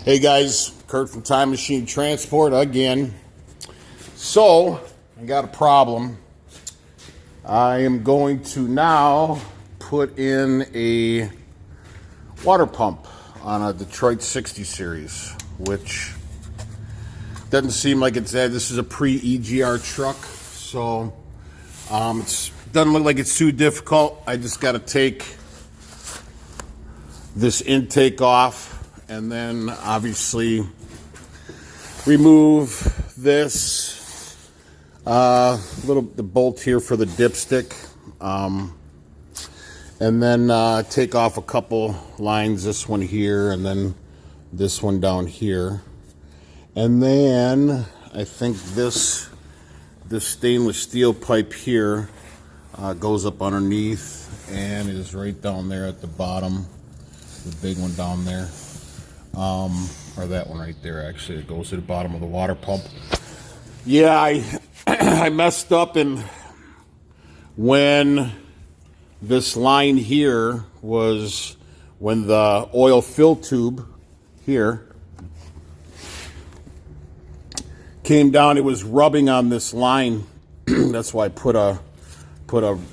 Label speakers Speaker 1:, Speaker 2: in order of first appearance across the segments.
Speaker 1: Hey guys, Kurt from Time Machine Transport again. So, I got a problem. I am going to now put in a water pump on a Detroit 60 series, which doesn't seem like it's that. This is a pre-EGR truck, so it doesn't look like it's too difficult. I just got to take this intake off and then obviously remove this the bolt here for the dipstick, and then take off a couple lines, this one here and then this one down here, and then I think this stainless steel pipe here goes up underneath and is right down there at the bottom, the big one down there. Or that one right there, actually, it goes to the bottom of the water pump. Yeah, I messed up, and when this line here was, when the oil fill tube here came down, it was rubbing on this line. That's why I put a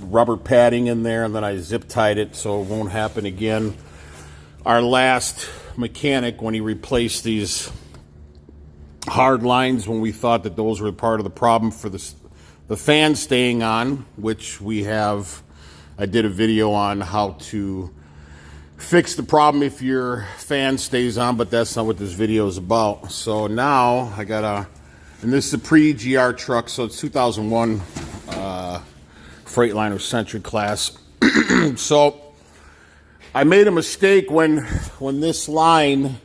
Speaker 1: rubber padding in there, and then I zip tied it so it won't happen again. Our last mechanic, when he replaced these hard lines, when we thought that those were part of the problem for the fan staying on, which we have, I did a video on how to fix the problem if your fan stays on, but that's not what this video is about. So now I got and this is a pre-EGR truck, so it's 2001 Freightliner Century class. So I made a mistake when this line,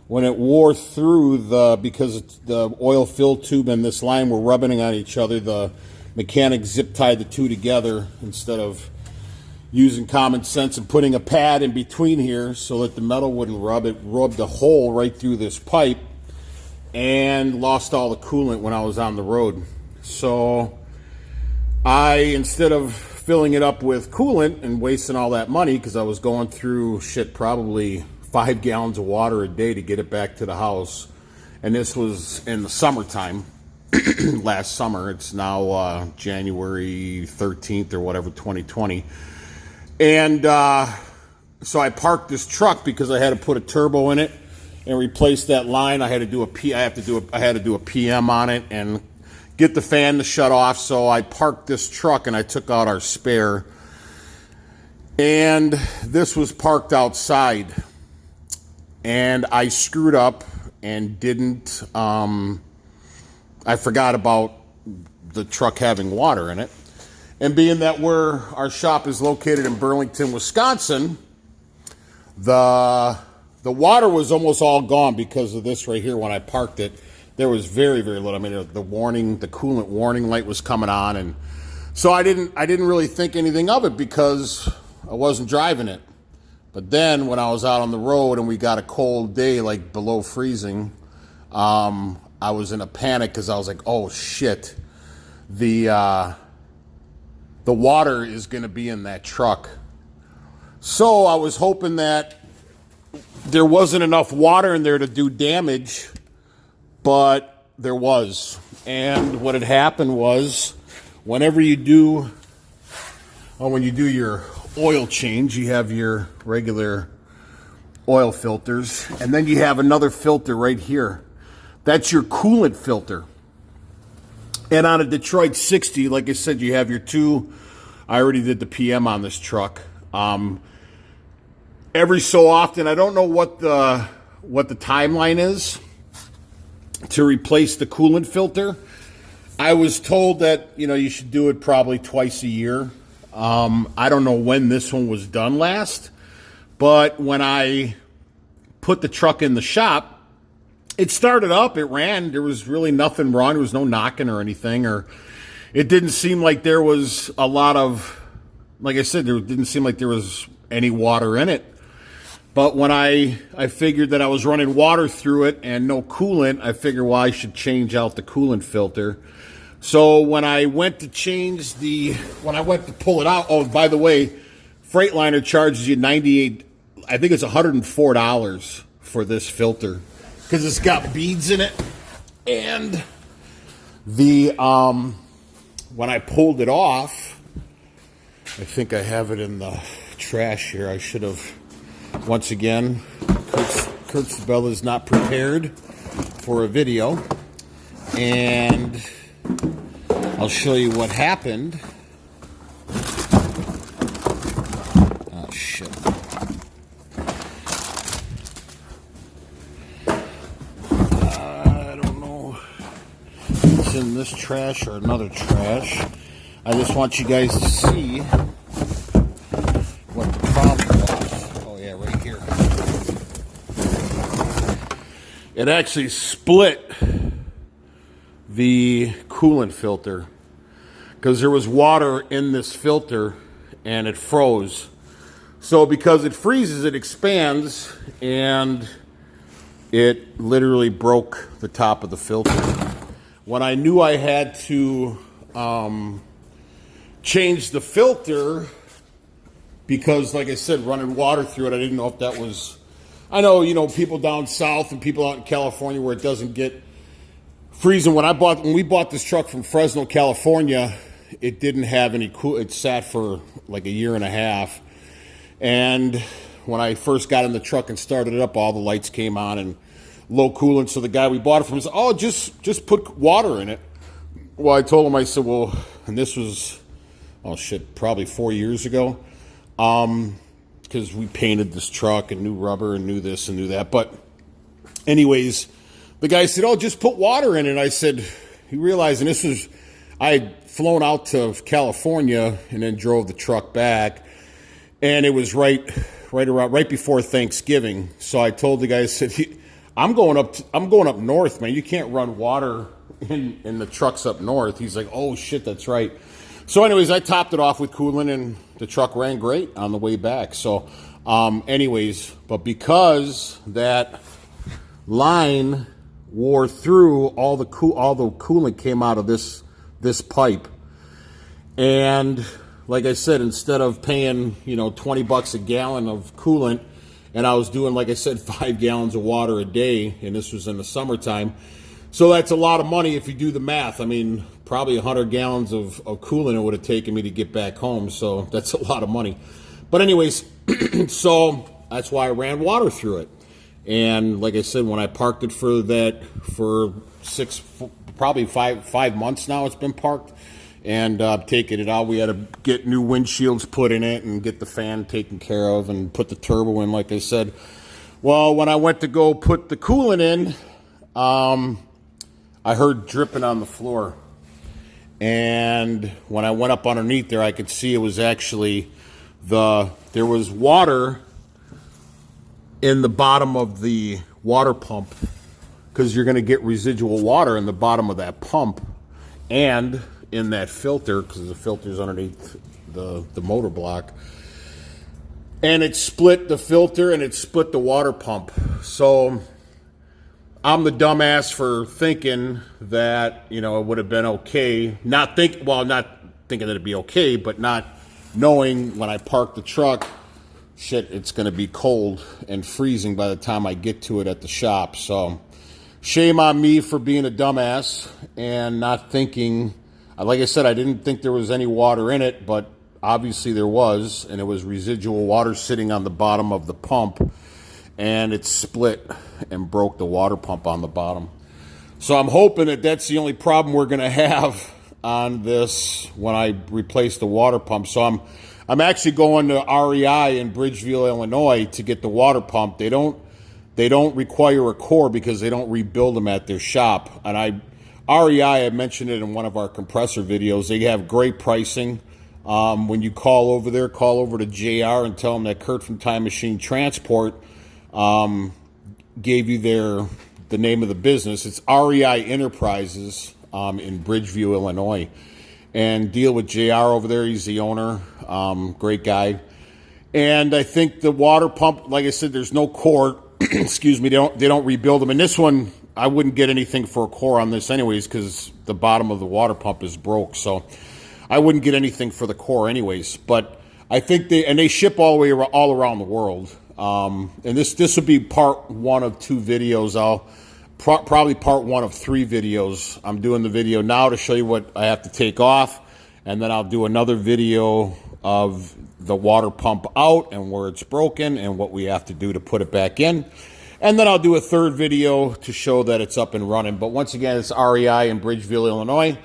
Speaker 1: when it wore through because the oil fill tube and this line were rubbing on each other, the mechanic zip tied the two together instead of using common sense and putting a pad in between here so that the metal wouldn't rub. It rubbed a hole right through this pipe and lost all the coolant when I was on the road. So instead of filling it up with coolant and wasting all that money, because I was going through probably 5 gallons of water a day to get it back to the house, and this was in the summertime. Last summer. It's now January 13th or whatever, 2020, and so I parked this truck because I had to put a turbo in it and replace that line. I had to do a PM on it and get the fan to shut off. So I parked this truck and I took out our spare, and this was parked outside, and I screwed up and didn't I forgot about the truck having water in it, and being that our shop is located in Burlington, Wisconsin, the water was almost all gone because of this right here. When I parked it, there was very, very little. I mean, the coolant warning light was coming on, and so I didn't really think anything of it because I wasn't driving it. But then when I was out on the road and we got a cold day, like below freezing, I was in a panic because I was like, oh shit, the water is going to be in that truck. So I was hoping that there wasn't enough water in there to do damage, but there was. And what had happened was, when you do your oil change, you have your regular oil filters, and then you have another filter right here. That's your coolant filter. And on a Detroit 60, like I said, you have your two. I already did the PM on this truck. Every so often, I don't know what the timeline is to replace the coolant filter. I was told that, you should do it probably twice a year. I don't know when this one was done last, but when I put the truck in the shop, it started up, it ran, there was really nothing wrong, there was no knocking or anything, or it didn't seem like there was a lot of, like I said, there didn't seem like there was any water in it. But when I figured that I was running water through it and no coolant, I figured, well, I should change out the coolant filter. So when I went to pull it out, oh, by the way, Freightliner charges you $98, I think it's $104 for this filter because it's got beads in it. And the when I pulled it off, I think I have it in the trash here. I should have, once again, Kurt Sabella is not prepared for a video. And I'll show you what happened. Oh, shit. I don't know if it's in this trash or another trash. I just want you guys to see what the problem was. Oh, yeah, right here. It actually split the coolant filter because there was water in this filter and it froze. So because it freezes, it expands, and it literally broke the top of the filter. When I knew I had to change the filter, because like I said, running water through it, I didn't know if that was, I know, you know, people down south and people out in California where it doesn't get freezing. When we bought this truck from Fresno, California, it didn't have any it sat for like a year and a half. And when I first got in the truck and started it up, all the lights came on and low coolant. So the guy we bought it from said, "Oh, just put water in it." Well, I told him, I said, "Well," and this was, oh shit, probably 4 years ago, because we painted this truck and new rubber and new this and new that. But anyways, the guy said, "Oh, just put water in it." I said, you realize, and this was, I had flown out to California and then drove the truck back, and it was right before Thanksgiving. So I told the guy, I said, I'm going up north, man. You can't run water in the trucks up north. He's like, "Oh shit, that's right." So anyways, I topped it off with coolant and the truck ran great on the way back. So anyways, but because that line wore through, all the coolant came out of this pipe. And like I said, instead of paying, $20 a gallon of coolant, and I was doing, like I said, 5 gallons of water a day, and this was in the summertime. So that's a lot of money if you do the math. I mean, probably 100 gallons of coolant it would have taken me to get back home. So that's a lot of money. But anyways, so that's why I ran water through it. And like I said, when I parked it for probably five months now, it's been parked, and taking it out, we had to get new windshields put in it and get the fan taken care of and put the turbo in, like I said. Well, when I went to go put the coolant in, I heard dripping on the floor. And when I went up underneath there, I could see it was actually there was water in the bottom of the water pump, because you're going to get residual water in the bottom of that pump and in that filter, because the filter's underneath the motor block. And it split the filter and it split the water pump. So I'm the dumbass for thinking that, it would have been okay. Not thinking that it'd be okay, but not knowing when I parked the truck, shit, it's going to be cold and freezing by the time I get to it at the shop. So shame on me for being a dumbass and not thinking. Like I said, I didn't think there was any water in it, but obviously there was, and it was residual water sitting on the bottom of the pump, and it split and broke the water pump on the bottom. So I'm hoping that that's the only problem we're going to have on this when I replace the water pump. So I'm actually going to REI in Bridgeville, Illinois, to get the water pump. They don't require a core because they don't rebuild them at their shop. And REI, I mentioned it in one of our compressor videos. They have great pricing. When you call over there, call over to JR and tell them that Kurt from Time Machine Transport gave you the name of the business. It's REI Enterprises in Bridgeville, Illinois. And deal with JR over there. He's the owner. Great guy. And I think the water pump, like I said, there's no core. Excuse me. They don't rebuild them. And this one, I wouldn't get anything for a core on this anyways, because the bottom of the water pump is broke. So I wouldn't get anything for the core anyways. But I think they ship all around the world. And this would be part one of 2 videos. I'll probably part one of 3 videos. I'm doing the video now to show you what I have to take off, and then I'll do another video of the water pump out and where it's broken and what we have to do to put it back in. And then I'll do a 3rd video to show that it's up and running. But once again, it's REI in Bridgeville, Illinois.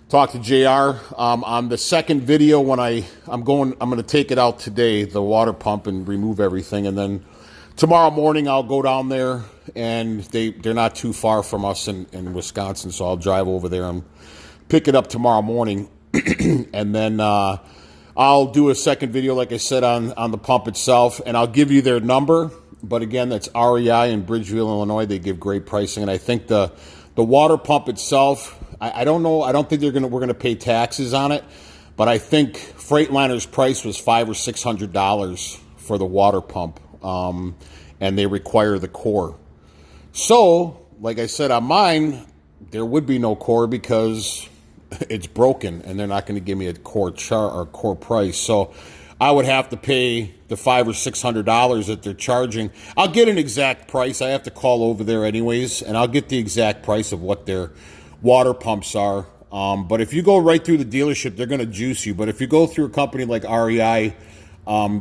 Speaker 1: Talk to JR. On the 2nd video, when I'm going to take it out today, the water pump, and remove everything. And then tomorrow morning, I'll go down there, and they're not too far from us in Wisconsin, so I'll drive over there and pick it up tomorrow morning. And then I'll do a 2nd video, like I said, on the pump itself, and I'll give you their number. But again, that's REI in Bridgeville, Illinois. They give great pricing, and I think the water pump itself, I don't know. I don't think we're gonna pay taxes on it, but I think Freightliner's price was $500 or $600 for the water pump, and they require the core. So, like I said, on mine, there would be no core because it's broken, and they're not going to give me a core core price. So I would have to pay the $500 or $600 that they're charging. I'll get an exact price. I have to call over there anyways, and I'll get the exact price of what their water pumps are. But if you go right through the dealership, they're going to juice you. But if you go through a company like REI,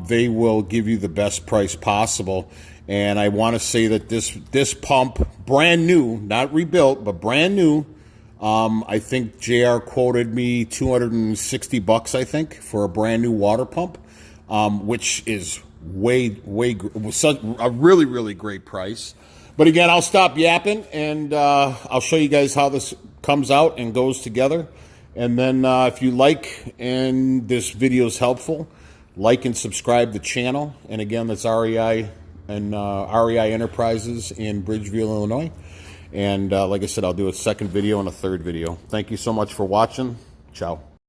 Speaker 1: they will give you the best price possible. And I want to say that this pump, brand new, not rebuilt, but brand new, I think JR quoted me $260, I think, for a brand new water pump, which is a really, really great price. But again, I'll stop yapping, and I'll show you guys how this comes out and goes together. And then if you like and this video is helpful, like and subscribe the channel. And again, that's REI and REI Enterprises in Bridgeville, Illinois. And like I said, I'll do a 2nd video and a 3rd video. Thank you so much for watching. Ciao.